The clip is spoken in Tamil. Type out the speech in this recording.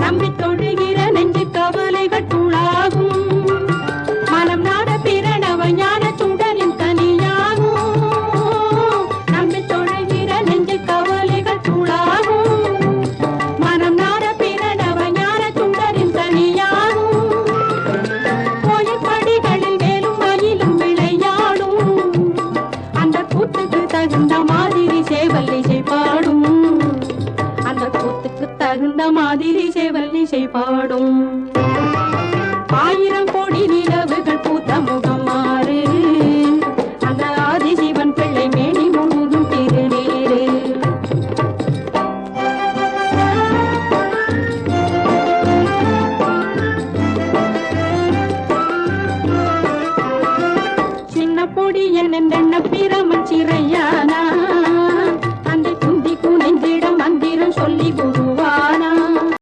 நம்பி தொழுகிற நெஞ்சு கவலைகள் தூளாகும் மனம் நாட பிரணவ ஞான சுடரின் தனியாகும் நம்பி தொழுகிற நெஞ்சு கவலைகள் தூளாகும் மனம் நாட பிரணவ ஞான சுடரின் தனியாகும் கோயில் படிகளில் மேலும் மயிலும் விளையாடும் அந்த கூத்துக்கு தகுந்த மாதிரி சேவல் இசை பாடும் அந்த கூத்துக்கு தகுந்த மாதிரி சேவல் இசை பாடும் ஆயிரம் கோடி நிலவுகள் பூத்த முகம் மாறு அந்த ஆதிசிவன் பிள்ளை மேனி முழுதும் திருநீரு சின்ன பொடி என்ன பிரமன் சிறையா